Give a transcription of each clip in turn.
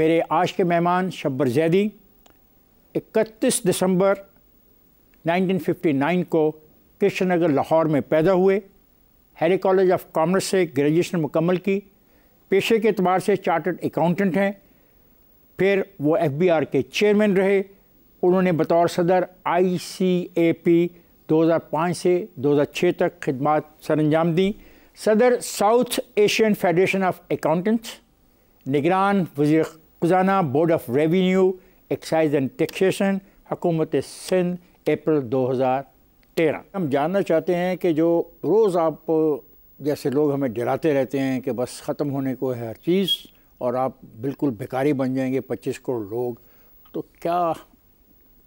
मेरे आज के मेहमान शब्बर जैदी 31 दिसंबर 1959 को कृष्ण नगर लाहौर में पैदा हुए। हैरी कॉलेज ऑफ कॉमर्स से ग्रेजुएशन मुकम्मल की। पेशे के एतबार से चार्टर्ड अकाउंटेंट हैं। फिर वो FBR के चेयरमैन रहे। उन्होंने बतौर सदर ICAP 2005 से 2006 तक खिदमत सरअंजाम दी। सदर South Asian Federation of Accountants, निगरान वज़ीर ख़ज़ाना Board of Revenue Excise and Taxation हुकूमत सिंध अप्रैल 2013। हम जानना चाहते हैं कि जो रोज़ आप जैसे लोग हमें डराते रहते हैं कि बस ख़त्म होने को है हर चीज़ और आप बिल्कुल भिखारी बन जाएंगे 25 करोड़ लोग, तो क्या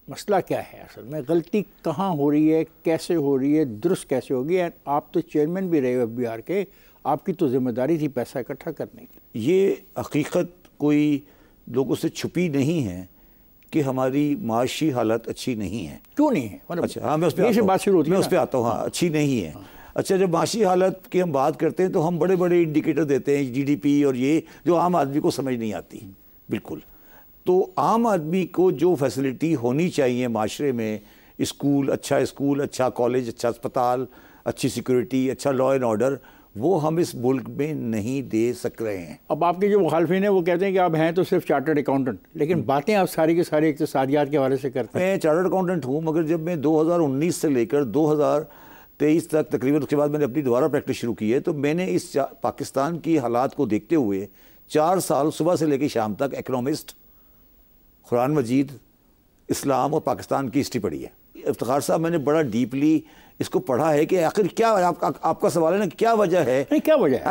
मसला क्या है असल में? गलती कहाँ हो रही है, कैसे हो रही है, दुरुस्त कैसे होगी? आप तो चेयरमैन भी रहे हो FBR के, आपकी तो जिम्मेदारी थी पैसा इकट्ठा करने की। ये हकीकत कोई लोगों से छुपी नहीं है कि हमारी माशी हालत अच्छी नहीं है। क्यों नहीं है? अच्छा, हाँ, मैं उस पर आता हूँ। हाँ, अच्छी नहीं है। हाँ। अच्छा, जब माशी हालत की हम बात करते हैं तो हम बड़े बड़े इंडिकेटर देते हैं, GDP और ये जो आम आदमी को समझ नहीं आती। बिल्कुल। तो आम आदमी को जो फैसिलिटी होनी चाहिए माशरे में, स्कूल, अच्छा कॉलेज, अच्छा अस्पताल, अच्छी सिक्योरिटी, अच्छा लॉ एंड ऑर्डर, वो हम इस मुल्क में नहीं दे सक रहे हैं। अब आपके जो मुखालफिन हैं वो कहते हैं कि आप हैं तो सिर्फ चार्टर्ड अकाउंटेंट, लेकिन बातें आप सारी की सारी इक़्तिसादियात के हवाले से करते हैं। मैं चार्टर्ड अकाउंटेंट हूँ, मगर जब मैं 2019 से लेकर 2023 तक तकरीबन, उसके बाद मैंने अपनी दोबारा प्रैक्टिस शुरू की है, तो मैंने इस पाकिस्तान की हालात को देखते हुए 4 साल सुबह से लेकर शाम तक इकनॉमिस्ट, कुरान मजीद, इस्लाम और पाकिस्तान की हिस्ट्री पढ़ी है। इफ्तिखार साहब, मैंने बड़ा डीपली इसको पढ़ा है कि आखिर क्या आपका सवाल है ना, क्या वजह है? नहीं, क्या वजह है?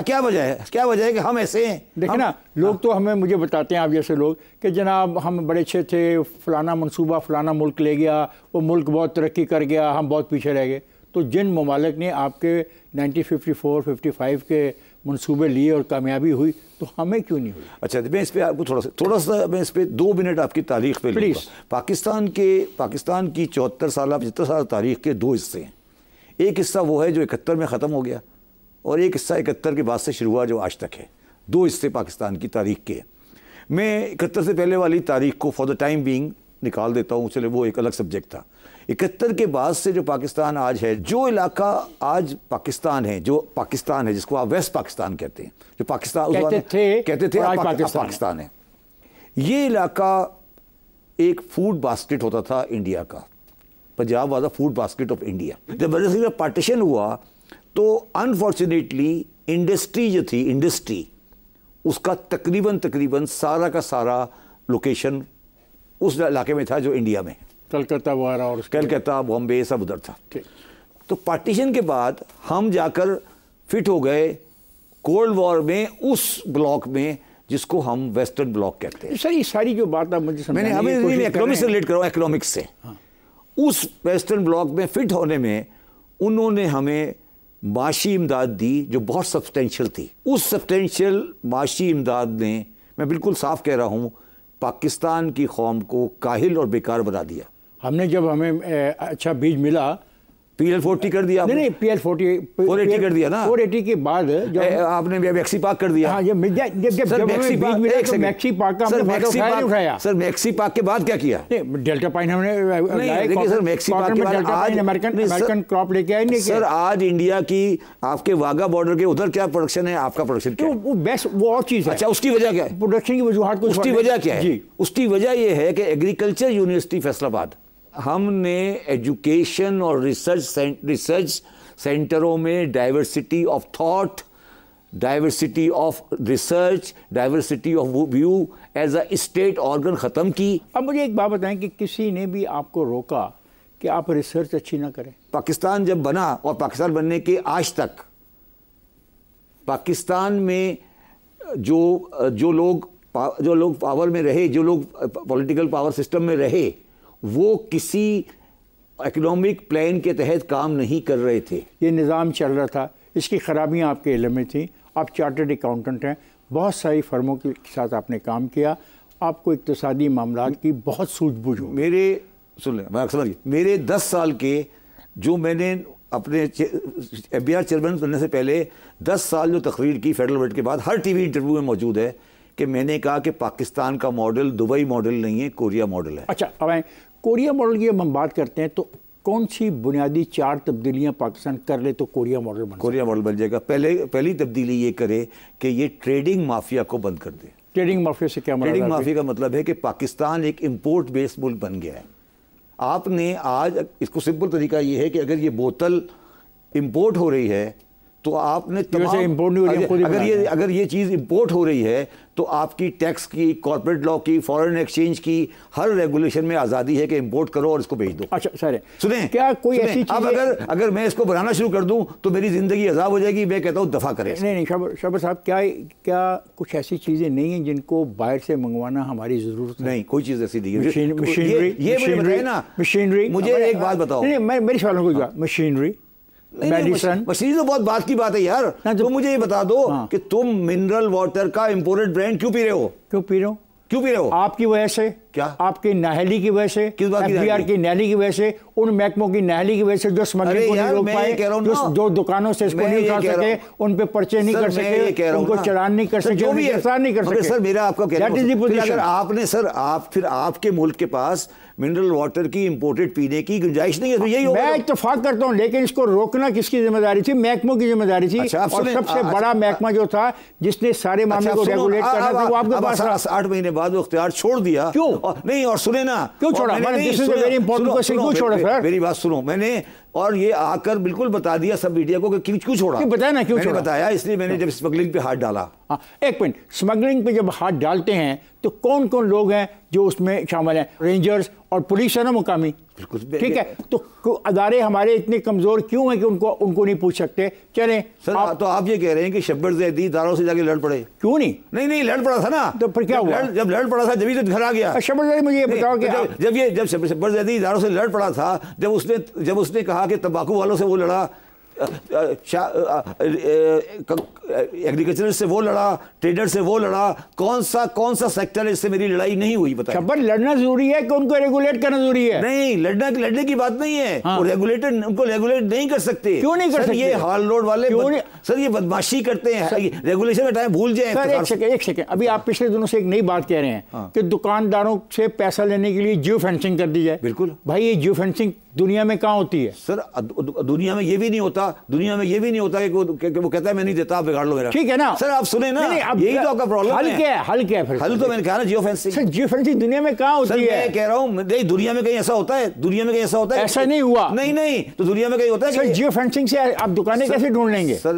क्या वजह है कि हम ऐसे हैं? देखिए ना, लोग तो मुझे बताते हैं, आप जैसे लोग, कि जनाब हम बड़े अच्छे थे, फलाना मंसूबा फलाना मुल्क ले गया, वो मुल्क बहुत तरक्की कर गया, हम बहुत पीछे रह गए। तो जिन ममालिक ने आपके 1954-55 के मंसूबे लिए और कामयाबी हुई, तो हमें क्यों नहीं हुई? अच्छा, मैं इस पर आपको थोड़ा सा मैं इस पर 2 मिनट आपकी तारीख पे लूँगा। पाकिस्तान की 74 साल 75 साल तारीख के 2 हिस्से हैं। एक हिस्सा वो है जो 71 में ख़त्म हो गया और एक हिस्सा 71 के बाद से शुरू हुआ जो आज तक है। 2 हिस्से पाकिस्तान की तारीख के। मैं 71 से पहले वाली तारीख को फॉर द टाइम बीइंग निकाल देता हूँ, चले वो एक अलग सब्जेक्ट था। 71 के बाद से जो पाकिस्तान आज है, जो इलाका आज पाकिस्तान है, जो पाकिस्तान है जिसको आप वेस्ट पाकिस्तान कहते हैं, जो पाकिस्तान कहते थे आज पाकिस्तान है, ये इलाका एक फूड बास्केट होता था इंडिया का। Punjab was the food basket of India. जब पार्टीशन हुआ तो अनफॉर्चुनेटली इंडस्ट्री जो थी, उसका तकरीबन सारा का सारा लोकेशन उस इलाके में था जो इंडिया में, कलकत्ता वगैरह और कलकत्ता, बॉम्बे सब उधर था। तो पार्टीशन के बाद हम जाकर फिट हो गए कोल्ड वॉर में उस ब्लॉक में जिसको हम वेस्टर्न ब्लॉक कहते हैं। सर, ये सारी जो बात आप मुझे मैंने इकोनॉमिक्स से रिलेट करो, इकोनॉमिक्स से। हाँ। उस वेस्टर्न ब्लॉक में फिट होने में उन्होंने हमें माशी इमदाद दी जो बहुत सब्सटेंशियल थी। उस सब्सटेंशियल माशी इमदाद ने, मैं बिल्कुल साफ कह रहा हूँ, पाकिस्तान की कौम को काहिल और बेकार बना दिया। हमने जब हमें अच्छा बीज मिला, PL40 कर दिया। नहीं, PL40 480 कर दिया ना। 480 के बाद जब आपने मैक्सी पाक कर दिया। हाँ, जब मैक्सी पाक का हमने फायदा उठाया। सर, मैक्सी पाक के बाद क्या किया? डेल्टा पाइन हमने देखिए सर, मैक्सी पाक के बाद आज अमेरिकन क्रॉप लेके आए। सर, आज इंडिया की आपके वाघा बॉर्डर के उधर क्या प्रोडक्शन है, आपका प्रोडक्शन क्या है? वो बेस्ट, वो और चीज़ है। अच्छा, उसकी वजह क्या है? प्रोडक्शन की वजूहत को, उसकी वजह क्या है? उसकी वजह ये है कि एग्रीकल्चर यूनिवर्सिटी फैसलाबाद, हमने एजुकेशन और रिसर्च सेंटरों में diversity of thought, diversity of research, diversity of view as a state organ ख़त्म की। अब मुझे एक बात बताएं कि किसी ने भी आपको रोका कि आप रिसर्च अच्छी ना करें? पाकिस्तान जब बना और पाकिस्तान बनने के आज तक पाकिस्तान में जो लोग पावर में रहे, जो लोग पॉलिटिकल पावर सिस्टम में रहे, वो किसी इकोनॉमिक प्लान के तहत काम नहीं कर रहे थे। ये निज़ाम चल रहा था, इसकी खराबियां आपके इल्म में थी। आप चार्टर्ड अकाउंटेंट हैं, बहुत सारी फर्मों के साथ आपने काम किया, आपको इक्तिसादी मामलात की बहुत सूझबूझ हो। मेरे 10 साल के जो मैंने अपने FBR चेयरमैन बनने से पहले 10 साल जो तकरीर की फेडरल बजट के बाद, हर TV इंटरव्यू में मौजूद है कि मैंने कहा कि पाकिस्तान का मॉडल दुबई मॉडल नहीं है, कोरिया मॉडल है। अच्छा, अब कोरिया मॉडल की जब हम बात करते हैं तो कौन सी बुनियादी 4 तब्दीलियां पाकिस्तान कर ले तो कोरिया मॉडल बन जाएगा? पहली तब्दीली ये करे कि ये ट्रेडिंग माफिया को बंद कर दे। ट्रेडिंग माफिया से क्या मतलब? ट्रेडिंग माफिया का मतलब है कि पाकिस्तान एक इंपोर्ट बेस्ड मुल्क बन गया है। आपने आज इसको सिंपल तरीका ये है कि अगर ये बोतल इंपोर्ट हो रही है तो आपने इंपोर्ट नहीं हो रही है, अगर ये चीज़ इंपोर्ट हो रही है तो आपकी टैक्स की, कॉर्पोरेट लॉ की, फॉरेन एक्सचेंज की हर रेगुलेशन में आज़ादी है कि इंपोर्ट करो और इसको भेज दो। अच्छा सर, सुने क्या कोई ऐसी अब अगर मैं इसको बनाना शुरू कर दूं तो मेरी ज़िंदगी अज़ाब हो जाएगी। मैं कहता हूँ दफ़ा करें। नहीं शबर साहब, क्या कुछ ऐसी चीज़ें नहीं हैं जिनको बाहर से मंगवाना हमारी ज़रूरत है? नहीं, कोई चीज़ ऐसी नहीं है। मशीनरी, मुझे एक बात बताओ। मेरे सवालों को मशीनरी, मशीनरी तो बहुत बात की बात है यार। तो मुझे ये बता दो कि तुम मिनरल वाटर का इंपोर्टेड ब्रांड क्यों पी रहे हो? आपकी वजह से। क्या? आपकी नाहली की वजह से, किस बात की? FBI की नाहली की वजह से, उन महकमों की नाहली की वजह से जो स्मगलिंग को नहीं रोक पाए, जो दुकानों से इसको नहीं उठा सके, उन पे पर्चे नहीं कर सके, उनको चालान नहीं कर सके, गिरफ्तार नहीं कर सके। सर मेरा आपका कहना, अगर आपके मुल्क के पास मिनरल वाटर की इंपोर्टेड पीने की गुंजाइश नहीं है तो यही होगा। मैं इत्तेफाक करता हूँ, लेकिन इसको रोकना किसकी जिम्मेदारी थी? महकमों की जिम्मेदारी थी। और सबसे बड़ा महकमा जो था जिसने सारे मामले को रेगुलेट करना था वो आपके पास 8 महीने बाद वो इख्तियार छोड़ दिया। क्यों? नहीं, और सुने ना, क्यों छोड़ा? मेरी बात सुनो। मैंने और ये आकर बिल्कुल बता दिया सब मीडिया को कि क्यों छोड़ा। बताया ना क्यों छोड़ा? बताया इसलिए मैंने जब स्मगलिंग पे हाथ डाला। एक मिनट, स्मगलिंग पे जब हाथ डालते हैं तो कौन कौन लोग हैं जो उसमें शामिल हैं? रेंजर्स और पुलिस है ना, मुकामी। ठीक है, तो अदारे हमारे इतने कमजोर क्यों हैं कि उनको नहीं पूछ सकते? चलें सर, तो आप ये कह रहे हैं कि शब्बर ज़ैदी इदारों से जाके लड़ पड़े? क्यों नहीं लड़ पड़ा था ना। तो फिर क्या हुआ? जब लड़ पड़ा था जब तो घर आ गया शब्बर ज़ैदी। मुझे ये बताओ कि जब शब्बर ज़ैदी इदारों से लड़ पड़ा था, जब उसने कहा कि तंबाकू वालों से वो लड़ा, एग्रीकल्चर से वो लड़ा, ट्रेडर से वो लड़ा, कौन सा सेक्टर इससे मेरी लड़ाई नहीं हुई? बताइए। खबर लड़ना जरूरी है कि उनको रेगुलेट करना जरूरी है? नहीं, लड़ने की बात नहीं है। वो उनको रेगुलेट नहीं कर सकते। क्यों नहीं कर सकते? ये हाल रोड वाले सर ये बदमाशी करते हैं। रेगुलेशन का टाइम भूल जाए। सर एक सेकंड, अभी आप पिछले दिनों से एक नई बात कह रहे हैं कि दुकानदारों से पैसा लेने के लिए जियो फेंसिंग कर दी जाए। बिल्कुल भाई, ये जियो फेंसिंग दुनिया में कहाँ होती है? सर दुनिया में ये भी नहीं होता। कि वो कहता है मैं नहीं देता, आप बिगाड़ लो मेरा। ठीक है ना सर, आप सुने ना, यही तो आपका प्रॉब्लम है। हल क्या है फिर? हल तो मैंने कहा ना, geo fencing. Sir geo fencing दुनिया में कहाँ होती है? मैं कह रहा हूँ नहीं, दुनिया में कहीं ऐसा होता है? ऐसा नहीं हुआ। नहीं, तो दुनिया में कहीं होता है? सर जियो फेंसिंग से आप दुकानें कैसे ढूंढ लेंगे? सर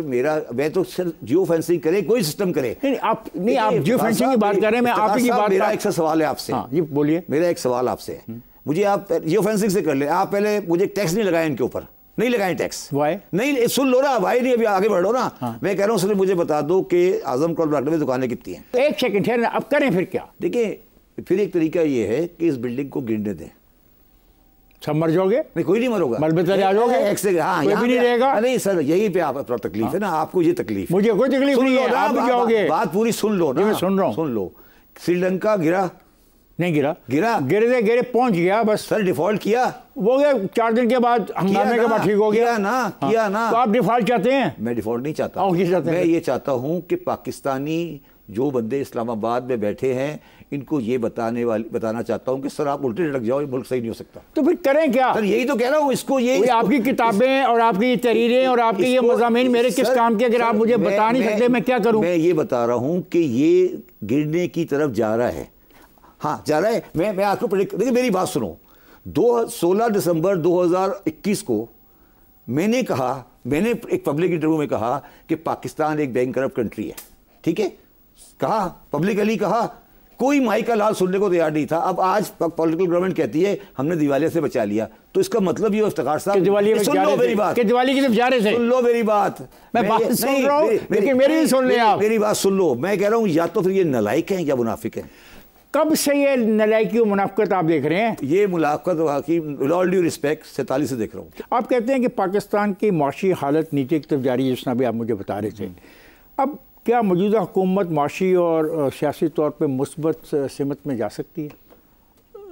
मैं तो सर जियो फेंसिंग करे, कोई सिस्टम करे। आप जियो फेंसिंग की बात कर रहे हैं, मैं आप ही की बात। मेरा एक सवाल है आपसे। ये बोलिए। मेरा एक सवाल आपसे, मुझे आप जियो फेंसिंग से कर ले। आप पहले मुझे टैक्स नहीं लगाए इनके ऊपर, नहीं लगाए टैक्स। वाई? नहीं, सुन लो ना भाई, नहीं अभी आगे बढ़ो ना। मैं कह रहा हूँ सर मुझे बता दो कि आजम कॉल ब्लॉक में दुकानें कितनी हैं? तो एक सेकंड ठहरना, अब करें फिर क्या? देखिए, फिर एक तरीका ये है कि इस बिल्डिंग को गिरने दें। सब मर जाओगे? नहीं, कोई नहीं मरोगा। मलबे आ जाओगे? कोई भी नहीं रहेगा? नहीं सर, यही पे आप तकलीफ है ना, आपको ये तकलीफ। मुझे कोई तकलीफ नहीं है, आप भी जाओगे। बात पूरी सुन लो ना। मैं सुन रहा हूँ। सुन लो। श्रीलंका गिरा? नहीं गिरा। गिरे पहुंच गया बस। सर डिफॉल्ट किया? वो गया 4 दिन के बाद, हंगामे के बाद ठीक हो गया ना। किया ना। तो आप डिफॉल्ट चाहते हैं? मैं डिफॉल्ट नहीं चाहता। मैं ये चाहता हूं कि पाकिस्तानी जो बंदे इस्लामाबाद में बैठे हैं इनको ये बताना चाहता हूं कि सर आप उल्टे लग जाओ, ये मुल्क सही नहीं हो सकता। तो फिर करें क्या? सर यही तो कह रहा हूं। इसको आपकी किताबें और आपकी ये तहरीरें और आपके ये मज़ामीन मेरे किस काम के? अगर आप मुझे बता नहीं सकते मैं क्या करूं? मैं ये बता रहा हूं कि ये गिरने की तरफ जा रहा है। हाँ, जा रहा है। मैं आपको प्रेडिक्ट, देखिए मेरी बात सुनो। 16 दिसंबर 2021 को मैंने एक पब्लिक इंटरव्यू में कहा कि पाकिस्तान एक बैंकरप्ट कंट्री है। ठीक है, कहा, पब्लिकली कहा, कोई माई का लाल सुनने को तैयार नहीं था। अब आज पॉलिटिकल गवर्नमेंट कहती है हमने दिवालिया से बचा लिया, तो इसका मतलब ये इफ्तिखार साहब, सुन लो मेरी बात, दिवाली की तरफ जा रहे थे। सुन लो मेरी बात, मैं बात सुन रहा हूं, लेकिन मेरी भी सुन ले आप। मेरी बात सुन लो। मैं कह रहा हूं या तो फिर ये नालायक हैं या मुनाफिक हैं। कब से ये नालायकी और मुनाफिकत आप देख रहे हैं? ये मुनाफिकत वाकई, विद ऑल ड्यू रिस्पेक्ट, 47 से देख रहा हूँ। आप कहते हैं कि पाकिस्तान की माशी हालत नीचे की तरफ जा रही है, जिसना भी आप मुझे बता रहे थे। अब क्या मौजूदा हुकूमत माशी और सियासी तौर पर मुस्बत सिमत में जा सकती है?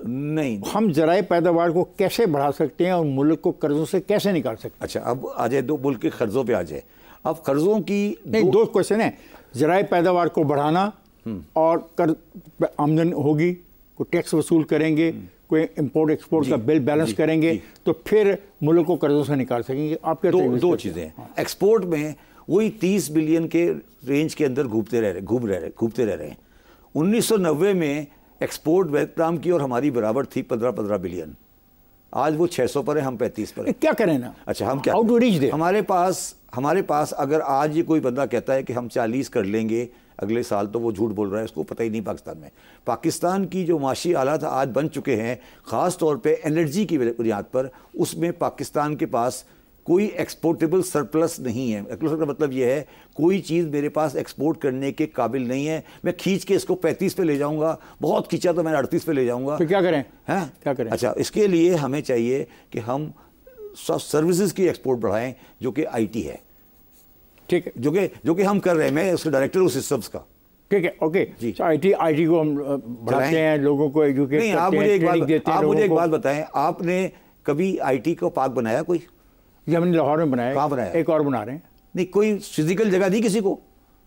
नहीं। हम ज़राए पैदावार को कैसे बढ़ा सकते हैं और मुल्क को कर्ज़ों से कैसे निकाल सकते हैं? अच्छा, अब आ जाए दो मुल्क के कर्ज़ों पे आ जाए। अब कर्ज़ों की नहीं, दो क्वेश्चन है, ज़राए पैदावार को बढ़ाना और कर आमदन होगी, कोई टैक्स वसूल करेंगे, कोई इंपोर्ट एक्सपोर्ट का बिल बैलेंस करेंगे, तो फिर मुल्क को कर्जों से निकाल सकेंगे। आप क्या दो चीज़ें हैं। एक्सपोर्ट में वही 30 बिलियन के रेंज के अंदर घूमते रह रहे हैं। 1990 में एक्सपोर्ट वियतनाम की और हमारी बराबर थी 15 बिलियन। आज वो 600 पर है, हम 35 पर है। क्या करें ना? अच्छा, हम क्या हाउ टू रीच देयर? हमारे पास अगर आज ये कोई बंदा कहता है कि हम 40 कर लेंगे अगले साल, तो वो झूठ बोल रहा है, उसको पता ही नहीं पाकिस्तान में। पाकिस्तान की जो माशी हालात आज बन चुके हैं, ख़ास तौर पे एनर्जी की बुनियाद पर, उसमें पाकिस्तान के पास कोई एक्सपोर्टेबल सरप्लस नहीं है। एक्सपोर्ट का मतलब यह है कोई चीज़ मेरे पास एक्सपोर्ट करने के काबिल नहीं है। मैं खींच के इसको 35 पे ले जाऊंगा, बहुत खींचा तो मैं 38 पे ले जाऊंगा, तो क्या करें? हैं क्या करें? अच्छा, इसके लिए हमें चाहिए कि हम सर्विसेज की एक्सपोर्ट बढ़ाएं, जो कि आईटी है। ठीक है, जो कि हम कर रहे हैं। मैं उसका डायरेक्टर हूँ सिस्टम्स का। ठीक है, ओके जी। आईटी को हम बढ़ाते हैं, लोगों को एजुकेट करते हैं, आप मुझे एक बात बताएं, आपने कभी आईटी को पार्क बनाया कोई? ये हमने लाहौर में बनाया। कहाँ बनाया? एक और बना रहे हैं। नहीं, कोई फिजिकल जगह दी किसी को?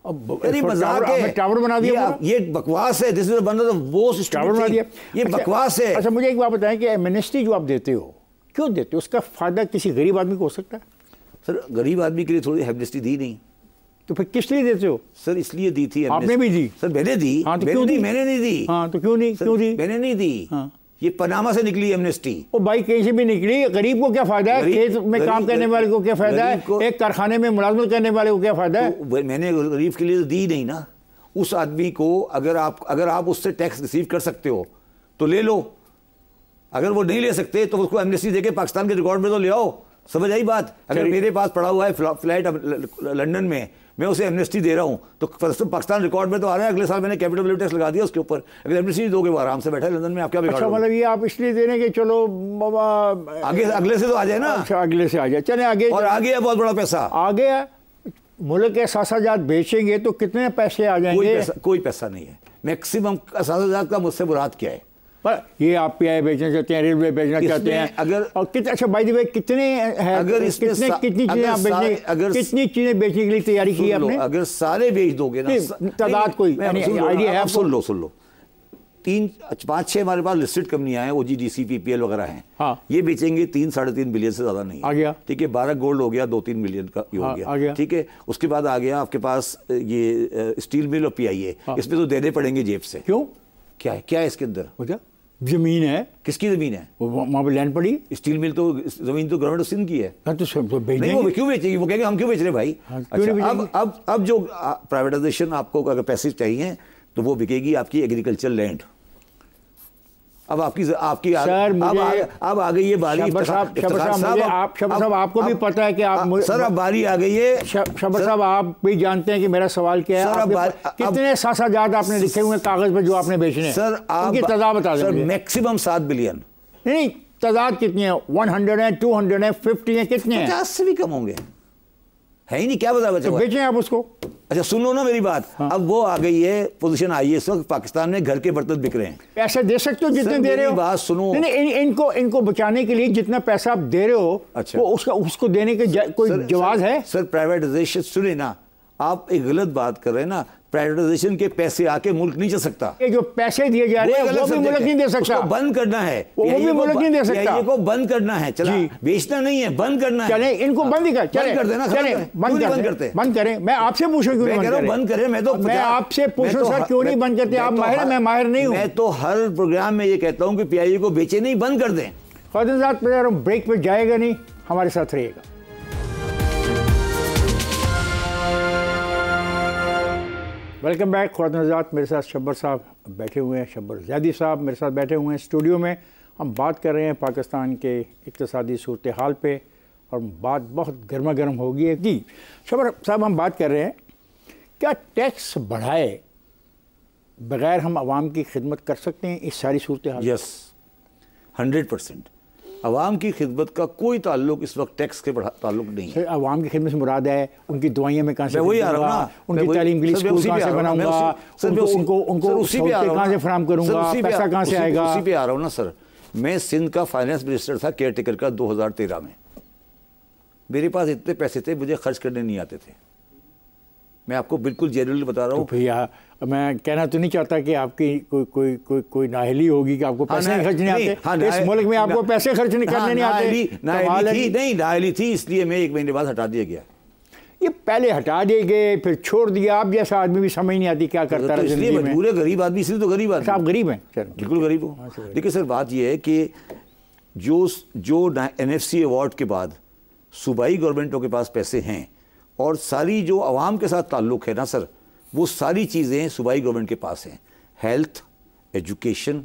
अरे मजाक है, टावर बना दिया। ये बकवास है। This is one of the most tower बना दिया। ये बकवास है। अच्छा, मुझे एक बात बताएं कि एमनेस्टी जो आप देते हो, क्यों देते हो? उसका फायदा किसी गरीब आदमी को हो सकता है? सर, गरीब आदमी के लिए थोड़ी एमनेस्टी दी नहीं, तो फिर किस लिए देते हो? सर, इसलिए दी थी। आपने भी दी? सर, मैंने दी। हाँ, तो क्यों दी? मैंने नहीं दी। हाँ, तो क्यों दी? मैंने नहीं दी। हाँ, ये पनामा से निकली एमनेस्टी। ओ भाई, कहीं से भी निकली। गरीब को क्या फायदा है? खेत में काम करने वाले को क्या फायदा है? एक कारखाने में मुलाजमत करने वाले को क्या फायदा है? तो मैंने गरीब के लिए दी नहीं ना। उस आदमी को अगर आप उससे टैक्स रिसीव कर सकते हो तो ले लो। अगर वो नहीं ले सकते तो उसको एमनेस्टी देके पाकिस्तान के रिकॉर्ड में तो ले आओ। समझ आई बात? अगर मेरे पास पड़ा हुआ है फ्लाइट लंदन में, मैं उसे एमनेस्टी दे रहा हूँ, तो पाकिस्तान रिकॉर्ड में तो आ रहा है। अगले साल मैंने कैपिटल वैल्यू टैक्स लगा दिया उसके ऊपर। अगर एमनेस्टी दोगे, वो आराम से बैठा है लंदन में, आप क्या बिगाड़ोगे? अच्छा, मतलब ये आप इसलिए दे रहे हैं कि चलो बाबा आगे अगले से तो आ जाए ना। अच्छा, अगले से आ जाए, चले आगे। और आ गया बहुत बड़ा पैसा, आ गया। मुल्क के असासाजात बेचेंगे तो कितने पैसे आ जाएंगे? कोई पैसा नहीं है। मैक्सिमम असासाजात का मुझसे मुराद क्या है? ये आप पीआई बेचना चाहते हैं, रेलवे बेचना चाहते हैं, अगर और कितने, अच्छा भाई भाई कितने हैं? अगर कितनी चीजें आप कितनी चीजें बेचने के लिए तैयारी की आपने? अगर सारे बेच दोगे ना, तादाद कोई आइडिया है? सुन लो 3-5-6 हमारे पास लिस्टेड कंपनियां हैं, OGDC, PPL वगैरह हैं। हाँ, ये बेचेंगे 3-3.5 बिलियन से ज्यादा नहीं आ गया। ठीक है, 12 गोल्ड हो गया, 2-3 बिलियन का हो गया। ठीक है, उसके बाद आ गया आपके पास ये स्टील मिल और PIA। इसमें तो देने पड़ेंगे जेब से। क्यों? क्या है इसके अंदर? जमीन है। किसकी जमीन है? वहाँ पर लैंड पड़ी। स्टील मिल तो जमीन तो गवर्नमेंट ऑफ सिंध की है। तो नहीं, वो क्यों बेचेगी? वो कहेंगे हम क्यों बेच रहे भाई? अच्छा, अब जो प्राइवेटाइजेशन, आपको अगर पैसे चाहिए तो वो बिकेगी आपकी एग्रीकल्चर लैंड। अब आपकी सर, अब आ गई ये बारी। साहब, आपको भी पता है कि आप सर, अब बारी आ गई है। शबर साहब, आप भी जानते हैं कि मेरा सवाल क्या है। कितने सासाजात आपने लिखे हुए कागज पर जो आपने बेचने? सर, उनकी तादाद बता दें। Maximum 7 billion. नहीं, तादाद कितनी है? 100 है, 200 है, 50 है, कितने हैं? 50 से भी कम होंगे। है ही नहीं, क्या बता बचा? तो बेचें आप उसको। अच्छा, सुन लो ना मेरी बात। हाँ। अब वो आ गई है, पोजीशन आई है इस वक्त पाकिस्तान में, घर के बर्तन बिक रहे हैं। पैसे दे सकते हो जितने दे रहे हो। बात सुनो। नहीं, इनको बचाने के लिए जितना पैसा आप दे रहे हो, अच्छा, वो उसको देने के कोई जवाब है? सर, प्राइवेटाइजेशन, सुने ना, आप एक गलत बात कर रहे हैं ना। प्राइवेटाइजेशन के पैसे आके मुल्क नहीं चल सकता। ये जो पैसे दिए जा रहे हैं वो भी मुल्क नहीं दे सकता। उसको बंद करना है, वो भी मुल्क नहीं दे सकता। ये को बंद करना है, चला बेचना नहीं है, बंद करना है। चले, इनको बंद ही कर देना, बंद करें। मैं आपसे पूछूं क्यों नहीं बंद करें? मैं आपसे पूछूं सर, क्यों नहीं बंद करते? आप माहिर, मैं माहिर नहीं हूँ। मैं तो हर प्रोग्राम में ये कहता हूँ कि PIA को बेचे नहीं, बंद कर दें। ख्वातीन ब्रेक पे जाएगा नहीं, हमारे साथ रहेगा। Welcome back. ख्वातीन हज़रात, मेरे साथ शब्बर साहब बैठे हुए हैं, शब्बर ज़ैदी साहब मेरे साथ बैठे हुए हैं स्टूडियो में। हम बात कर रहे हैं पाकिस्तान के इक़्तिसादी सूरत हाल पे, और बात बहुत गर्मा गर्म होगी है कि शब्बर साहब, हम बात कर रहे हैं क्या टैक्स बढ़ाए बग़ैर हम आवाम की खिदमत कर सकते हैं इस सारी सूरत हाल? यस, 100%। अवाम की खिदमत का कोई ताल्लुक इस वक्त टैक्स के ताल्लुक नहीं है। अवाम की खिदमत से मुराद है उनकी दवाइयाँ में कहाँ से, वही आ रहा हूँ ना, उनकी तालीम के लिए स्कूल कहाँ से बनाऊंगा, उनको उसी पे कहाँ से फराहम करूँगा, पैसा कहाँ से आएगा? उसी पे आ रहा हूँ ना सर। मैं सिंध का फाइनेंस मिनिस्टर था केयर टेकर का 2013 में। मेरे पास इतने पैसे थे, मुझे खर्च करने नहीं आते थे। मैं आपको बिल्कुल जेन्युइनली बता रहा हूँ। तो भैया मैं कहना तो नहीं चाहता कि आपकी कोई नाहली होगी कि आपको पैसे नहीं खर्चने आते। इस मुल्क में आपको पैसे खर्च करने नहीं आते। नाहली थी, इसलिए मैं 1 महीने बाद हटा दिया गया। ये पहले हटा दिए गए, फिर छोड़ दिया। आप जैसा आदमी भी समझ नहीं आती क्या करता है जिंदगी में। पूरे गरीब आदमी, इसलिए तो गरीब आदमी। आप गरीब हैं सर, बिल्कुल गरीब हो। देखिए सर, बात ये है कि जो NFC अवार्ड के बाद सूबाई गवर्नमेंटों के पास पैसे हैं और सारी जो आवाम के साथ ताल्लुक़ है ना सर, वो सारी चीज़ें सूबाई गवर्नमेंट के पास हैं। Health, education,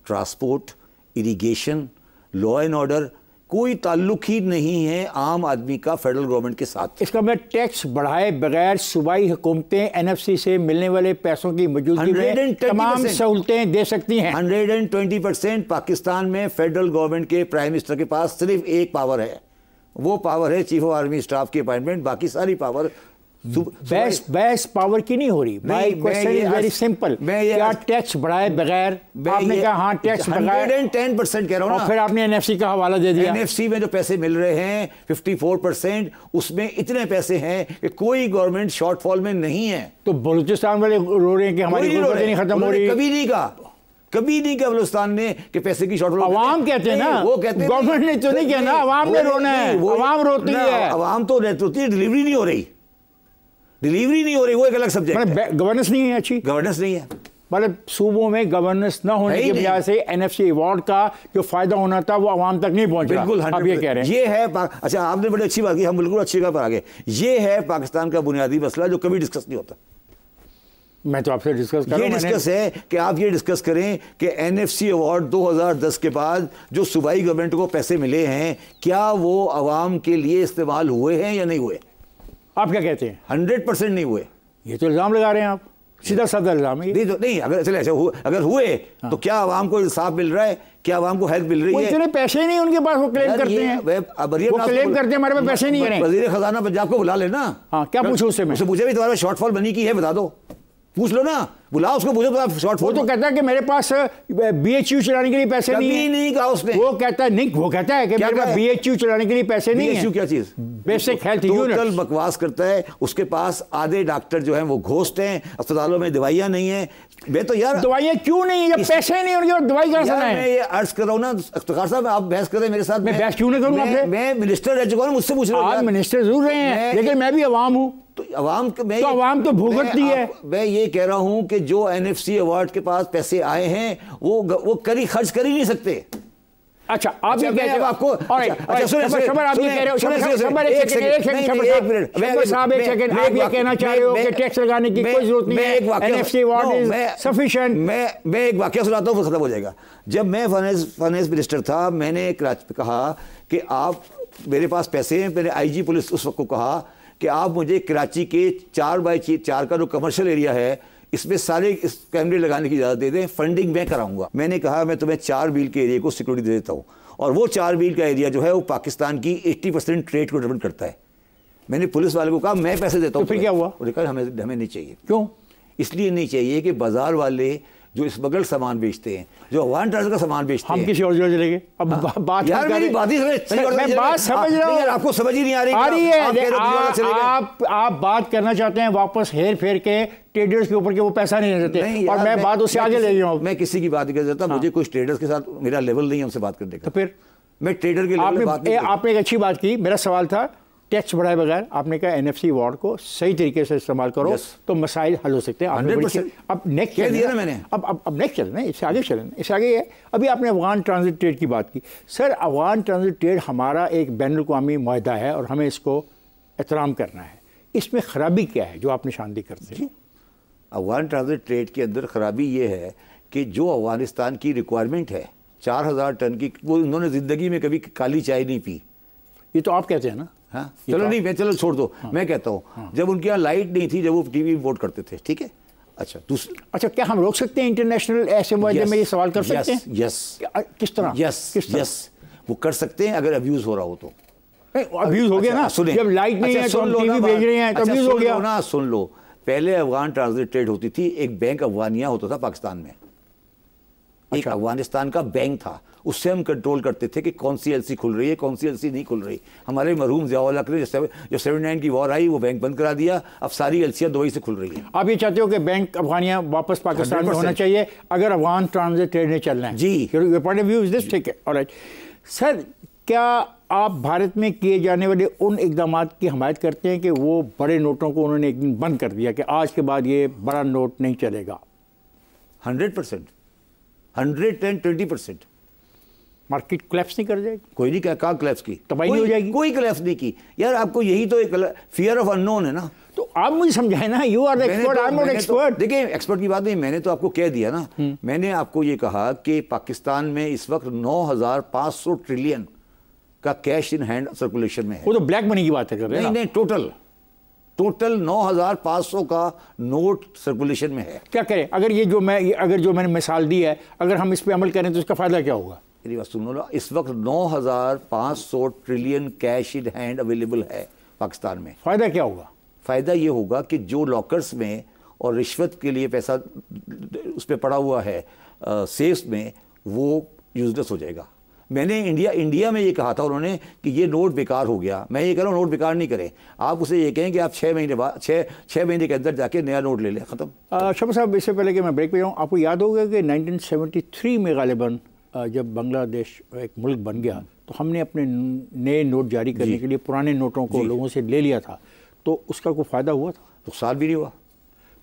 transport, irrigation, law and order, कोई ताल्लुक ही नहीं है आम आदमी का फेडरल गवर्नमेंट के साथ। इसका मतलब टैक्स बढ़ाए बगैर सूबाई हुकूमतें NFC से मिलने वाले पैसों की मौजूदगी में तमाम सहूलतें दे सकती हैं। 120% पाकिस्तान में फेडरल गवर्नमेंट के प्राइम मिनिस्टर के पास सिर्फ एक पावर है, वो पावर है चीफ ऑफ आर्मी स्टाफ की अपॉइंटमेंट। बाकी सारी पावर बहस पावर की नहीं हो रही। My question is very simple, क्या टैक्स बढ़ाए बगैर? आपने कहा हाँ टैक्स बगैर 110% कह रहा हूं ना, और फिर आपने NFC का हवाला दे दिया। NFC में जो पैसे मिल रहे हैं 54%, उसमें इतने पैसे हैं कि कोई गवर्नमेंट शॉर्टफॉल में नहीं है। तो बलूचिस्तान वाले रो रहे हैं कि हमारी गुर्बत नहीं खत्म हो रही। कभी नहीं कहा बलूचिस्तान ने कि पैसे की शॉर्टफॉल। अवाम कहते हैं ना, वो कहते हैं गवर्नमेंट ने तो नहीं कहना, अवाम ने रोना है। अवाम रोती है, अवाम तो रोती है। डिलीवरी नहीं हो रही, वो एक अलग सब्जेक्ट है। गवर्नेंस नहीं है, अच्छी गवर्नेंस नहीं है। मतलब सूबों में गवर्नेंस न होने की वजह से NFC अवार्ड का जो फायदा होना था वो आवाम तक नहीं पहुंच रहा। बिल्कुल, आप ये कह रहे हैं। ये है अच्छा, आपने बड़ी अच्छी बात की, हम बिल्कुल अच्छी जगह पर आ गए। ये है पाकिस्तान का बुनियादी मसला जो कभी डिस्कस नहीं होता। मैं तो आपसे डिस्कस कर रहा हूं। ये डिस्कस है कि आप ये डिस्कस करें कि NFC अवार्ड 2010 के बाद जो सूबाई गवर्नमेंट को पैसे मिले हैं, क्या वो आवाम के लिए इस्तेमाल हुए हैं या नहीं हुए? आप क्या कहते हैं? 100% नहीं हुए। ये तो इल्जाम लगा रहे हैं आप, सीधा साधा इल्जाम है। नहीं, अगर चले ऐसे अगर हुए तो क्या आवाम को इंसाफ मिल रहा है? क्या आवाम को हेल्प मिल रही है? इतने पैसे नहीं उनके पास, वो क्लेम करते हैं। वो क्लेम करते हैं हमारे पास पैसे नहीं है। वजीर खजाना पंजाब को बुला लेना। हाँ, क्या पूछो उससे? मैं मुझे भी तुम्हारे शॉर्टफॉल बनी की है, बता दो, पूछ लो ना, बुलाओ उसको, पूछो तो शॉर्टफॉल। वो तो कहता है कि मेरे पास BHU चलाने के लिए पैसे नहीं कहा उसने। वो कहता है नहीं, वो कहता है कि मेरे पास BHU चलाने के लिए पैसे नहीं है। BHU क्या चीज? Basic health unit. टोटल बकवास करता है। उसके पास आधे डॉक्टर जो हैं वो घोस्ट हैं, अस्पतालों में दवाइयां नहीं है। मैं तो यार दवाइयां क्यों नहीं है? जब पैसे नहीं उनके, दवाई कहां से लाएं? मैं ये अर्ज कर रहा हूं ना अख्तर साहब, आप बहस कर रहे हैं मेरे साथ। मैं बहस क्यों नहीं करूंगा आपसे? मैं मिनिस्टर रह चुका हूं, मुझसे पूछ रहे हो। आप मिनिस्टर जरूर रहे हैं, लेकिन मैं भी अवाम हूं। तो अवाम तो भुगतती है। मैं ये कह रहा हूं कि जो NFC अवार्ड के पास पैसे आए हैं वो खर्च कर ही नहीं सकते। अच्छा, आप ये कह रहे हो आपको। आप ये कहना चाह रहे हो कि टैक्स लगाने की कोई जरूरत नहीं है, NFC अवार्ड इज सफिशिएंट। मैं एक वाकया सुनाता हूं, खत्म हो जाएगा। जब मैं फाइनेंस मिनिस्टर था, मैंने कहा कि आप, मेरे पास पैसे हैं। मैंने IG पुलिस उस वक्त को कहा कि आप मुझे कराची के 4x4 का जो कमर्शियल एरिया है, इसमें सारे इस कैमरे लगाने की इजाज़त दे दें, फंडिंग मैं कराऊंगा। मैंने कहा मैं तुम्हें 4 मील के एरिया को सिक्योरिटी दे देता हूँ, और वो 4 मील का एरिया जो है वो पाकिस्तान की 80% ट्रेड को रिप्रेजेंट करता है। मैंने पुलिस वाले को कहा मैं पैसे देता हूँ। तो फिर क्या हुआ? उन्होंने कहा हमें नहीं चाहिए। क्यों? इसलिए नहीं चाहिए कि बाजार वाले जो स्मगल सामान बेचते हैं, जो अवान ट्रांसफर का सामान बेचते हैं, हम किसी और जगह चलेंगे। अब बात यार मेरी बात ही मैं बात समझ रहा हूँ, आपको समझ ही नहीं आ रही है। आप बात करना चाहते हैं वापस हेर फेर के ट्रेडर्स के ऊपर के वो पैसा नहीं दे देते, और मैं बात उससे आगे ले जाऊँ। मैं किसी की बात नहीं कर सकता, मुझे कुछ ट्रेडर्स के साथ मेरा लेवल नहीं है उनसे बात करने का। तो फिर मैं ट्रेडर के लेवल पे बात नहीं। आपने एक अच्छी बात की। मेरा सवाल था टैक्स बढ़ाए बगैर, आपने कहा NFC अवार्ड को सही तरीके से इस्तेमाल करो तो मसाइल हल हो सकते हैं। 100%। अब नेक्स्ट कह दिया ना मैंने। अब नेक्स्ट चलें, इससे आगे चलें, इससे आगे है। अभी आपने अफगान ट्रांजिट ट्रेड की बात की। सर, अफगान ट्रांजिट ट्रेड हमारा एक बैनुल अक़वामी मुआहदा है और हमें इसको एहतराम करना है। इसमें ख़राबी क्या है जो आप निशानदेही करते हैं? अफगान ट्रांजिट ट्रेड के अंदर ख़राबी ये है कि जो अफगानिस्तान की रिक्वायरमेंट है 4000 टन की, वो उन्होंने ज़िंदगी में कभी काली चाय नहीं पी। ये तो आप कहते हैं ना। हाँ, चलो नहीं, मैं चलो छोड़ दो। हाँ, मैं कहता हूँ जब उनके यहाँ लाइट नहीं थी, जब वो TV इम्पोर्ट करते थे, ठीक है। अच्छा, क्या हम रोक सकते हैं इंटरनेशनल ऐसे मुआहदे में? ये सवाल कर सकते हैं? यस। किस तरह? यस, वो कर सकते हैं अगर अब्यूज हो रहा हो तो। अब्यूज हो गया ना। जब लाइट नहीं है तो हम TV भेज रहे हैं, तो अब्यूज हो गया ना। सुन लो, पहले अफगान ट्रांजिट ट्रेड होती थी, एक बैंक अफगानिया होता था पाकिस्तान में, एक अफगानिस्तान का बैंक था, उससे हम कंट्रोल करते थे कि कौन सी एलसी खुल रही है, कौन सी एलसी नहीं खुल रही। हमारे मरहूम ज़िया-उल हक ने जब 79 की वॉर आई वो बैंक बंद करा दिया, अब सारी एलसियाँ दुबई से खुल रही हैं। आप ये चाहते हो कि बैंक अफगानियाँ वापस पाकिस्तान में होना चाहिए अगर अफगान ट्रांजिट ट्रेड ने चलना है? जी, point of view is this, ठीक है, ऑलराइट। सर, क्या आप भारत में किए जाने वाले उन इकदामात की हमायत करते हैं कि वो बड़े नोटों को उन्होंने एक दिन बंद कर दिया कि आज के बाद ये बड़ा नोट नहीं चलेगा? 100%, 120%। मार्केट क्लैप्स नहीं कर जाएगी? कोई नहीं कहा क्लैप्स की, तबाही नहीं हो जाएगी? कोई क्लैप्स नहीं की यार। आपको यही तो एक फियर ऑफ अननोन है ना। तो आप मुझे समझाए ना, you are the expert, I am not expert. देखिए, एक्सपर्ट की बात नहीं, मैंने तो आपको कह दिया ना। मैंने आपको ये कहा कि पाकिस्तान में इस वक्त 9,500 ट्रिलियन का कैश इन हैंड सर्कुलेशन में है। वो तो ब्लैक मनी की बात कर रहे हैं। नहीं, टोटल 9,500 का नोट सर्कुलेशन में है। क्या करें? अगर ये जो मैंने मिसाल दी है, अगर हम इस पे अमल करें तो इसका फायदा क्या होगा? मेरी बात सुनो ना, इस वक्त 9,500 trillion cash in hand available है पाकिस्तान में। फायदा क्या होगा? फायदा ये होगा कि जो लॉकर्स में और रिश्वत के लिए पैसा उस पर पड़ा हुआ है सेफ्स में, वो यूजलेस हो जाएगा। मैंने इंडिया में ये कहा था उन्होंने कि ये नोट बेकार हो गया। मैं ये कह रहा हूँ नोट बेकार नहीं करें, आप उसे ये कहें कि आप 6 महीने बाद 6 महीने के अंदर जाके नया नोट ले लें, ख़त्म। शबा साहब, इससे पहले कि मैं ब्रेक पे जाऊँ, आपको याद होगा कि 1973 में गालिबन जब बांग्लादेश एक मुल्क बन गया तो हमने अपने नए नोट जारी करने के लिए पुराने नोटों को लोगों से ले लिया था, तो उसका कोई फ़ायदा हुआ था? नुकसान भी नहीं हुआ।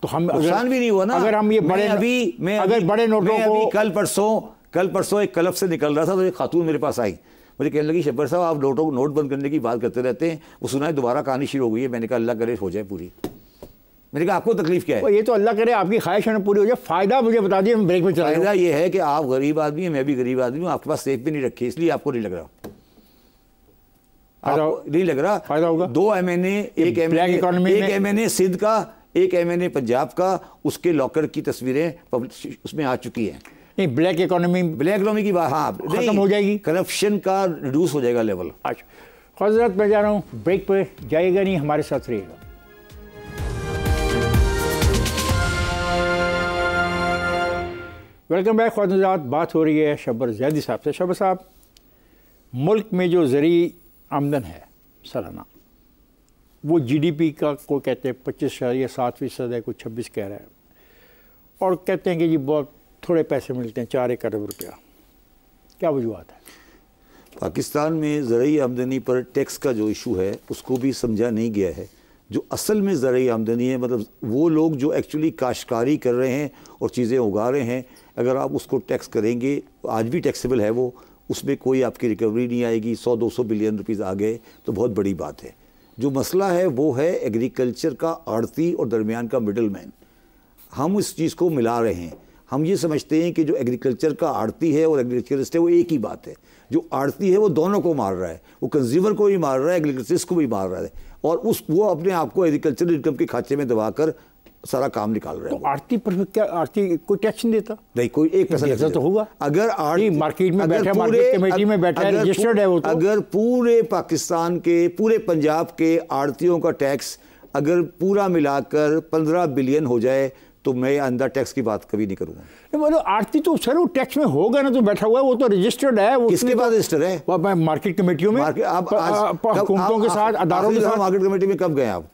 तो हम नुकसान भी नहीं हुआ ना। अगर हम ये बड़े बड़े नोटों को कल परसों एक क्लब से निकल रहा था तो एक खातून मेरे पास आई, मुझे कहने लगी, शब्बर साहब आप नोट बंद करने की बात करते रहते हैं, वो सुना है दोबारा कहानी शुरू हो गई है। मैंने कहा अल्लाह करे हो जाए पूरी। मैंने कहा आपको तकलीफ क्या है? ये तो अल्लाह करे आपकी ख्वाहिश पूरी हो जाए। फायदा मुझे बता दिए, मैं ब्रेक में चला। फायदा ये है कि आप गरीब आदमी हैं, मैं भी गरीब आदमी हूँ, आपके पास सेफ भी नहीं रखी, इसलिए आपको नहीं लग रहा। नहीं लग रहा फायदा होगा। 2 MNA, एक MNA सिंध का, एक MNA पंजाब का, उसके लॉकर की तस्वीरें उसमें आ चुकी हैं। नहीं, ब्लैक इकोनॉमी की बात हाँ खत्म हो जाएगी, करप्शन का रिड्यूस हो जाएगा लेवल। अच्छा हजरत, मैं जा रहा हूँ ब्रेक पे, जाइएगा नहीं, हमारे साथ रहिएगा। वेलकम बैक ख्वाजात। बात हो रही है शब्बर जैदी साहब से। शब्बर साहब, मुल्क में जो ज़री आमदन है सालाना, वो GDP का कोई कहते हैं 25.7% है, कोई 26 कह रहा है, और कहते हैं कि जी बहुत थोड़े पैसे मिलते हैं, 4 अरब रुपया। क्या वजूहत है? पाकिस्तान में ज़रूरी आमदनी पर टैक्स का जो इशू है उसको भी समझा नहीं गया है। जो असल में ज़रूरी आमदनी है, मतलब वो लोग जो एक्चुअली काश्तकारी कर रहे हैं और चीज़ें उगा रहे हैं, अगर आप उसको टैक्स करेंगे, आज भी टैक्सेबल है वो, उसमें कोई आपकी रिकवरी नहीं आएगी। 100-200 बिलियन रुपीज़ आ गए तो बहुत बड़ी बात है। जो मसला है वो है एग्रीकल्चर का आड़ती और दरमियान का मिडल मैन। हम इस चीज़ को मिला रहे हैं। हम ये समझते हैं कि जो एग्रीकल्चर का आड़ती है और एग्रीकल्चरिस्ट है वो एक ही बात है। जो आड़ती है वो दोनों को मार रहा है, वो कंज्यूमर को भी मार रहा है, एग्रीकल्चरिस्ट को भी मार रहा है, और वो अपने आप को एग्रीकल्चरल इनकम के खाते में दबाकर सारा काम निकाल रहे हैं। तो आड़ती पर क्या, आड़ती कोई टैक्स नहीं देता? नहीं, कोई एक पैसा तो होगा। अगर मार्केट में बैठा, मार्केट कमेटी में बैठा है, रजिस्टर्ड है वो तो। अगर पूरे पाकिस्तान के, पूरे पंजाब के आड़तियों का टैक्स अगर पूरा मिलाकर 15 बिलियन हो जाए तो मैं अंदर टैक्स की बात कभी नहीं करूँगा। मतलब आड़ती तो सर वो टैक्स में होगा ना, तो बैठा हुआ है, वो तो रजिस्टर्ड है। वो किसके पास रजिस्टर है? मार्केट कमेटियों में, हुकूमतों के साथ, अदारों के साथ। मार्केट कमेटी में कब गए आप?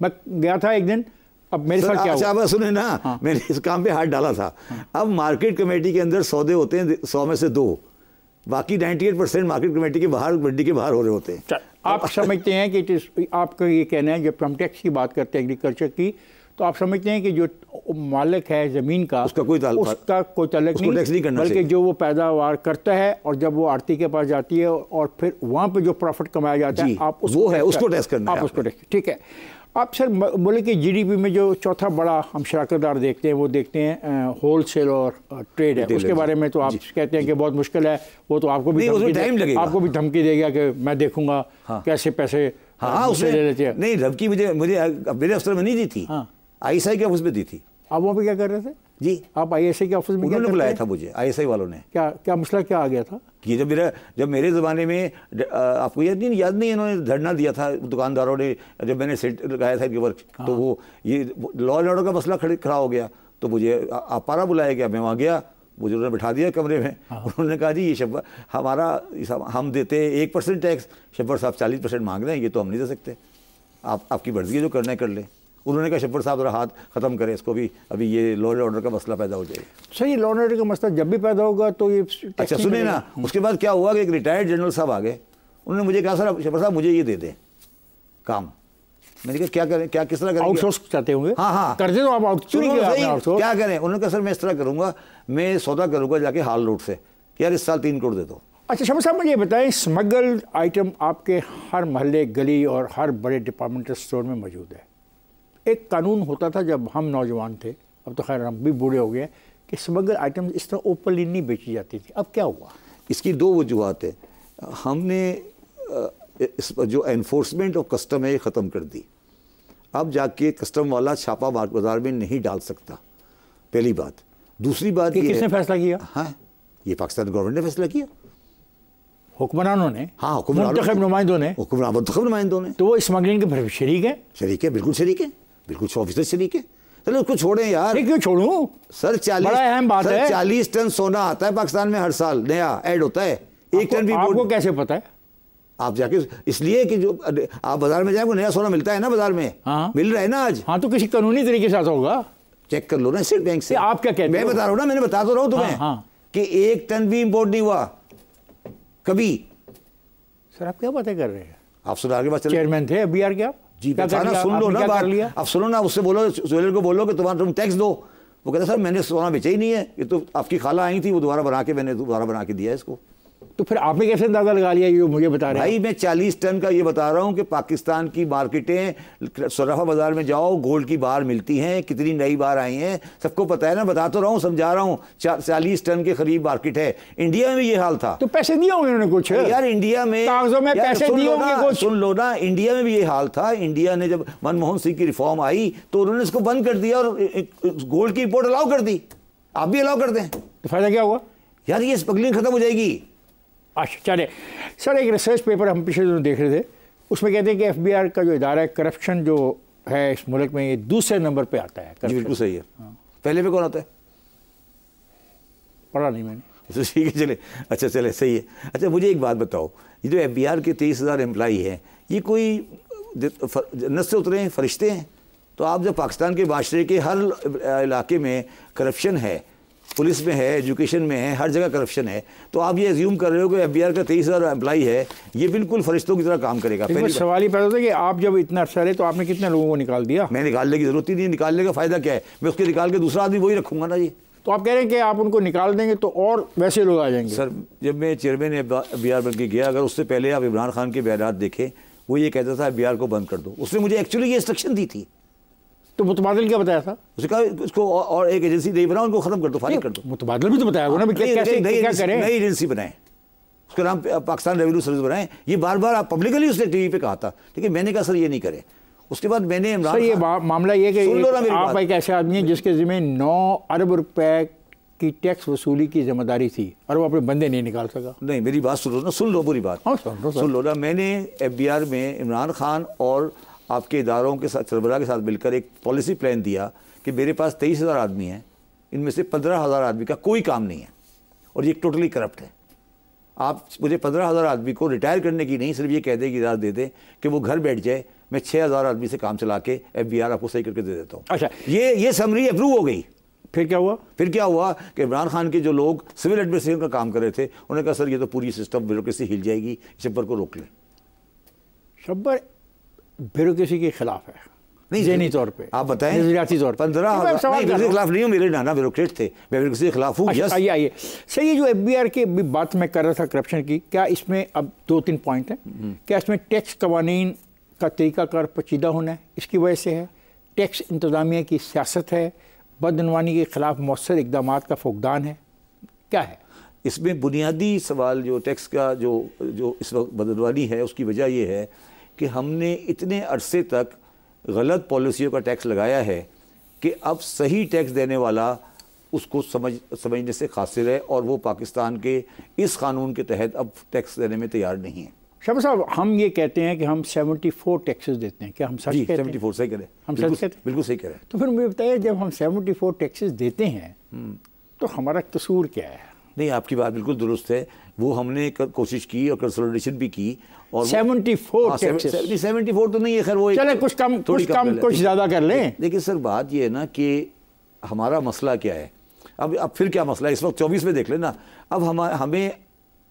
मैं गया था एक दिन। अब मेरे साथ क्या हुआ? अच्छा सुने ना, हाँ। मैंने इस काम पे हाथ डाला था। हाँ। अब मार्केट कमेटी के अंदर सौदे होते हैं 100 में से 2, बाकी 98% मार्केट कमेटी के बाहर, मंडी के बाहर हो रहे होते हैं। आप समझते हैं कि आपका ये कहना है, जब हम टैक्स की बात करते हैं एग्रीकल्चर की, तो आप समझते हैं कि जो मालिक है ज़मीन का, उसका कोई ताल्लुक नहीं, बल्कि जो वो पैदावार करता है और जब वो आड़ती के पास जाती है और फिर वहाँ पे जो प्रॉफिट कमाया जाता है, आप उसको टैक्स करना है। आप उसको टैक्स, ठीक है। आप सर मुल्क के GDP में जो चौथा बड़ा हम शराकतदार देखते हैं, वो देखते हैं होलसेल और ट्रेड है। उसके बारे में तो आप कहते हैं कि बहुत मुश्किल है, वो तो आपको भी धमकी देगा कि मैं देखूंगा कैसे पैसे उससे ले लेते हैं। नहीं, धमकी मुझे मेरे अफसर में नहीं दी थी, ISI के ऑफिस में दी थी। आप वहाँ पे क्या कर रहे थे जी? आप ISI के ऑफिस में उन्होंने बुलाया था मुझे, ISI वालों ने। क्या मसला क्या आ गया था? कि जब मेरे ज़माने में, आपको याद नहीं, इन्होंने धरना दिया था दुकानदारों ने, जब मैंने सेट लगाया था वर्क, तो वो ये लॉ एंड ऑर्डर का मसला खड़ा हो गया, तो मुझे अपारा बुलाया गया। मैं वहाँ गया मुझे उन्होंने बिठा दिया कमरे में। उन्होंने कहा जी ये शब्बर हमारा हम देते 1% टैक्स, शब्बर साहब 40% मांग रहे हैं, ये तो हम नहीं दे सकते, आपकी मर्जी है, जो करना है कर ले। उन्होंने कहा शब्बर साहब जरा हाथ ख़त्म करें इसको भी, अभी ये लॉ एंड ऑर्डर का मसला पैदा हो जाएगा। सही, लॉ एंड ऑर्डर का मसला जब भी पैदा होगा तो ये अच्छा सुनिए ना, उसके बाद क्या हुआ कि एक रिटायर्ड जनरल साहब आ गए, उन्होंने मुझे कहा सर शब्बर साहब मुझे ये दे दें काम। मैंने कहा क्या करें, क्या किस तरह करें? आउटसोर्स चाहते होंगे? हाँ कर दे तो आप आउटसोर्स क्या करें? उन्होंने कहा सर मैं इस तरह करूँगा, मैं सौदा करूँगा जाके हाल रोड से, यार इस साल 3 करोड़ दे दो। अच्छा शब्बर साहब मुझे ये बताएं, स्मगल्ड आइटम आपके हर मोहल्ले, गली और हर बड़े डिपार्टमेंटल स्टोर में मौजूद है। एक कानून होता था जब हम नौजवान थे, अब तो खैर हम भी बूढ़े हो गए, कि स्मगल आइटम इस तरह ओपनली नहीं बेची जाती थी। अब क्या हुआ? इसकी 2 वजूहत है। हमने जो एनफोर्समेंट ऑफ कस्टम है ये ख़त्म कर दी। अब जाके कस्टम वाला छापा बाज़ार में नहीं डाल सकता, पहली बात। दूसरी बात, किसने फैसला किया? हाँ, ये पाकिस्तान गवर्नमेंट ने फैसला किया, हुक्मरानों ने। हाँ, मुंतखब नुमाइंदों ने। मुंतखब नुमाइंदों ने। तो वो स्मगलिंग के शरीक है? शरीक है, बिल्कुल शरीक है, बिल्कुल 100% शरीक है। चलो उसको छोड़ें यार। क्यों छोड़ूं सर? 40 टन सोना आता है पाकिस्तान में हर साल, नया ऐड होता है। 1 टन भी आपको कैसे पता है? आप जाके, इसलिए कि जो आप बाजार में जाए वो नया सोना मिलता है ना बाजार में। हाँ। मिल रहा है ना आज। हाँ, तो किसी कानूनी तरीके से होगा, चेक कर लो ना स्टेट बैंक से। आप क्या कहते हैं? मैं बता रहा हूँ ना, मैंने बता तो रहा हूँ तुम्हें। हाँ। कि 1 टन भी इंपोर्ट नहीं हुआ कभी। सर आप क्या बातें कर रहे हैं? आप सुना आगे बात चले। चेयरमैन थे बिहार के आप? जी सुन लो ना बात, आप सुनो ना, उससे बोलो, ज्वेलर को बोलो कि तुम टैक्स दो। वो कहता सर मैंने सोना बेचा ही नहीं है, ये तो आपकी खाला आई थी, वो मैंने दोबारा बना के दिया इसको। तो फिर आपने कैसे अंदाजा लगा लिया ये मुझे बता रहे हैं? भाई मैं 40 टन का ये बता रहा हूँ कि पाकिस्तान की मार्केटें, सराफा बाजार में जाओ, गोल्ड की बार मिलती हैं, कितनी नई बार आई हैं, सबको पता है ना, बता तो रहा हूँ, समझा रहा हूँ। 40 टन के करीब मार्केट है। इंडिया में भी ये हाल था। तो पैसे दिए होंगे उन्होंने कुछ यार, इंडिया में कागजों में पैसे दिए होंगे कुछ। सुन लो ना, इंडिया में भी ये हाल था। इंडिया ने जब मनमोहन सिंह की रिफॉर्म आई तो उन्होंने इसको बंद कर दिया और गोल्ड की इंपोर्ट अलाउ कर दी। आप भी अलाउ कर दें तो फायदा क्या हुआ? यार ये स्मगलिंग खत्म हो जाएगी। अच्छा चले सर, एक रिसर्च पेपर हम पिछले दिनों देख रहे थे, उसमें कहते हैं कि एफबीआर का जो इदारा है, करप्शन जो है इस मुल्क में, ये दूसरे नंबर पे आता है। जी बिल्कुल सही है। हाँ। पहले पे कौन आता है? पढ़ा नहीं मैंने। तो ठीक है, चले, अच्छा चले, सही है। अच्छा मुझे एक बात बताओ, ये जो एफबीआर के 23,000 एम्प्लाई हैं, ये कोई जन्नत से उतरे हैं, फरिश्ते हैं? तो आप जब पाकिस्तान के माशरे के हर इलाके में करप्शन है, पुलिस में है, एजुकेशन में है, हर जगह करप्शन है, तो आप ये एज्यूम कर रहे हो कि एफबीआर का 23,000 एम्प्लाई है, ये बिल्कुल फरिश्तों की तरह काम करेगा? पहले सवाल ही पैदा होता है कि आप जब इतना अर्सा रहे तो आपने कितने लोगों को निकाल दिया? मैं निकालने की जरूरत ही नहीं, निकालने का फायदा क्या है? मैं उसके निकाल के दूसरा आदमी वही रखूंगा ना जी। तो आप कह रहे हैं कि आप उनको निकाल देंगे तो और वैसे लोग आ जाएंगे? सर जब मैं चेयरमैन एफबीआर बन के गया, अगर उससे पहले आप इमरान खान के बयान देखें, वो ये कहता था एफबीआर को बंद कर दो। उसने मुझे एक्चुअली ये इंस्ट्रक्शन दी थी। तो मुतबादिल क्या बताया था? उसने कहा इसको और एक एजेंसी नहीं बनाओ, उनको खत्म कर दो, फारिग कर दो। मुतबादिल भी तो बताया होगा ना, कैसे क्या करें? नई एजेंसी बनाए, उसका नाम पाकिस्तान रेवेन्यू सर्विस बनाए। ये बार बार आप पब्लिकली उसने टीवी पे कहा था, लेकिन मैंने कहा सर ये नहीं करे। उसके बाद मैंने इमरान, ये मामला ये कि आप एक ऐसे आदमी हैं जिसके जिम्मे 9 अरब रुपए की टैक्स वसूली की जिम्मेदारी थी और वो अपने बंदे नहीं निकाल सका। नहीं मेरी बात सुनो ना, सुन लो पूरी बात। सुन लो ना, मैंने एफबीआर में इमरान खान और आपके इदारों के साथ, सरबराह के साथ मिलकर एक पॉलिसी प्लान दिया कि मेरे पास 23,000 आदमी हैं, इनमें से 15,000 आदमी का कोई काम नहीं है और ये टोटली करप्ट है। आप मुझे 15,000 आदमी को रिटायर करने की नहीं, सिर्फ ये कह दें कि इजाज़त दे दें कि वो घर बैठ जाए, मैं 6,000 आदमी से काम चला के एफबीआर आपको सही करके दे देता हूँ। अच्छा, ये समरी अप्रूव हो गई। फिर क्या हुआ? फिर क्या हुआ कि इमरान खान के जो लोग सिविल एडमिनिस्ट्रेशन का काम कर रहे थे, उन्होंने कहा सर ये तो पूरी सिस्टम ब्यूरोक्रेसी हिल जाएगी, शब्बर को रोक लें। शब्बर ब्यूरोक्रेसी के खिलाफ है? नहीं, ज़हनी तौर पे आप बताएं। नजरियाती तौर पर 15,000 के खिलाफ नहीं हूँ, मेरे नाना ब्यूरोक्रेट थे, मैं ब्यूरोक्रेसी के खिलाफ हूँ। आइए सर, ये जो एफबीआर की बात मैं कर रहा था करप्शन की, क्या इसमें अब 2-3 पॉइंट हैं? क्या इसमें टैक्स कवानीन का तरीकाकार पेचीदा होना है, इसकी वजह से है? टैक्स इंतजामिया की सियासत है? बदनवानी के खिलाफ मौसर इकदाम का फुकदान है? क्या है इसमें बुनियादी सवाल? जो टैक्स का जो इस वक्त बदनवानी है, उसकी वजह यह है कि हमने इतने अरसे तक गलत पॉलिसियों का टैक्स लगाया है कि अब सही टैक्स देने वाला उसको समझने से कासिर है और वो पाकिस्तान के इस कानून के तहत अब टैक्स देने में तैयार नहीं है। शब्बर साहब, हम ये कहते हैं कि हम 74 टैक्सेस देते हैं, क्या हम सच कहते हैं? 74 सही कह रहे हैं, हम सच कहते हैं? बिल्कुल सही कह रहे हैं। तो फिर मुझे बताइए, जब हम 74 टैक्सेस देते हैं तो हमारा कसूर क्या है? नहीं, आपकी बात बिल्कुल दुरुस्त है। वो हमने कोशिश की और कंसोलिडेशन भी की। और 74 74 तो नहीं है, खैर वो चले कुछ कम कुछ ज़्यादा कर लें। लेकिन सर बात ये है ना कि हमारा मसला क्या है। अब फिर क्या मसला है इस वक्त 24 में देख लेना। अब हमें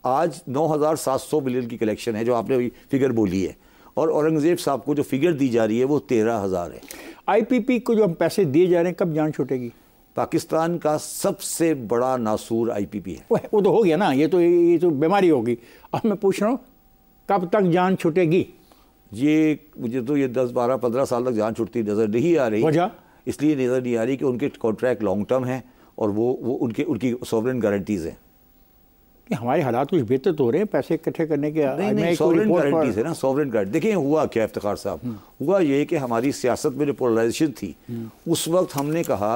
आज 9,700 बिलियन की कलेक्शन है जो आपने फिगर बोली है, और औरंगजेब साहब को जो फिगर दी जा रही है वो 13,000 है। IPP को जो हम पैसे दिए जा रहे हैं, कब जान छूटेगी? पाकिस्तान का सबसे बड़ा नासूर IPP है। वो तो हो गया ना, ये तो बीमारी होगी। अब मैं पूछ रहा हूँ कब तक जान छूटेगी? मुझे तो ये 10, 12, 15 साल तक जान छूटती नज़र नहीं आ रही। वजह इसलिए नज़र नहीं आ रही कि उनके कॉन्ट्रैक्ट लॉन्ग टर्म हैं और वो उनकी सॉवरेन गारंटीज़ हैं कि हमारे हालात कुछ बेहतर तो हो रहे हैं पैसे इकट्ठे करने के। नहीं, सॉवरेन गारंटीज है ना, सॉवरेन गारंटी। देखिए हुआ क्या इफ्तिखार साहब, हुआ ये कि हमारी सियासत में जो पोलराइजेशन थी उस वक्त हमने कहा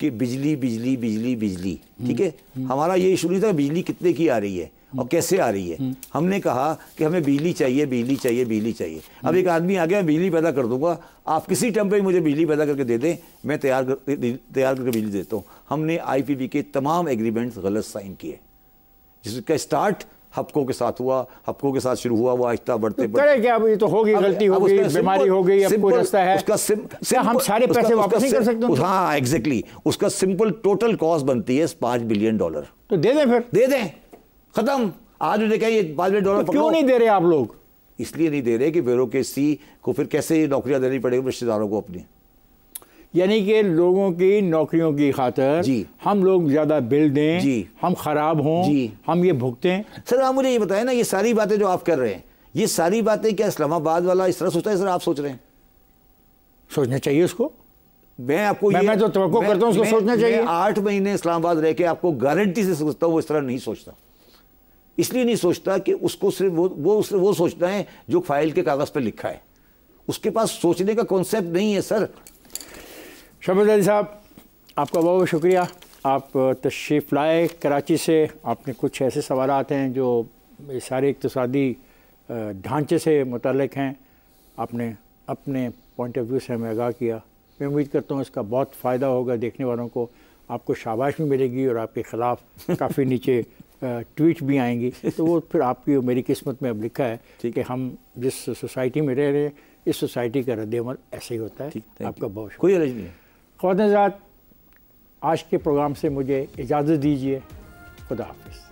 कि बिजली बिजली बिजली बिजली, ठीक है। हमारा ये इशू नहीं था बिजली कितने की आ रही है और कैसे आ रही है। हमने कहा कि हमें बिजली चाहिए, बिजली चाहिए, बिजली चाहिए। अब एक आदमी आ गया, बिजली पैदा कर दूंगा, आप किसी टाइम पे मुझे बिजली पैदा करके दे दें, मैं तैयार करके बिजली देता हूँ। हमने IPP के तमाम एग्रीमेंट्स गलत साइन किए, जिसका स्टार्ट हपको के साथ हुआ, हपको के साथ शुरू हुआ, वो आहिस्ता बढ़ते करे क्या? अब ये तो होगी, गलती हो गई, बीमारी हो गई, अब कोई रास्ता है उसका हम सारे पैसे वापस नहीं कर सकते? हाँ एग्जैक्टली, उसका सिंपल टोटल कॉस्ट बनती है $5 बिलियन। तो दे दें, फिर दे दें, खत्म। आज उन्हें कहा ये $5 बिलियन तो क्यों नहीं दे रहे आप लोग? इसलिए नहीं दे रहे कि ब्यूरोक्रेसी को फिर कैसे नौकरियां देनी पड़ेगी रिश्तेदारों को अपनी। यानी कि लोगों की नौकरियों की खातिर हम लोग ज़्यादा बिल दें जी, हम ख़राब हों जी, हम ये भुगतें। सर आप मुझे ये बताएं ना, ये सारी बातें जो आप कर रहे हैं, ये सारी बातें क्या इस्लामाबाद वाला इस तरह सोचता है? सर आप सोच रहे हैं? सोचना चाहिए उसको। मैं आपको मैं तो तवक्को करता हूँ उसको सोचना चाहिए। 8 महीने इस्लामाबाद रह के आपको गारंटी से सोचता हूँ वो इस तरह नहीं सोचता। इसलिए नहीं सोचता कि उसको सिर्फ वो सोचता है जो फाइल के कागज़ पर लिखा है। उसके पास सोचने का कॉन्सेप्ट नहीं है सर। शहबाज अली साहब, आपका बहुत बहुत शुक्रिया। आप तशरीफ़ लाए कराची से। आपने कुछ ऐसे सवालात हैं जो सारे इक़्तिसादी ढांचे से मुतल्लिक़ हैं, आपने अपने पॉइंट ऑफ व्यू से हमें आगाह किया। मैं उम्मीद करता हूँ इसका बहुत फ़ायदा होगा देखने वालों को। आपको शाबाश भी मिलेगी और आपके ख़िलाफ़ काफ़ी नीचे ट्वीट भी आएंगी। तो वो फिर आपकी और मेरी किस्मत में अब लिखा है कि हम जिस सोसाइटी में रह रहे हैं, इस सोसाइटी का रद्द-ए-अमल ऐसे ही होता है। आपका बहुत कोई अर्ज़ नहीं है। ख़वातीन हज़रात, आज के प्रोग्राम से मुझे इजाज़त दीजिए। खुदा हाफ़िज़।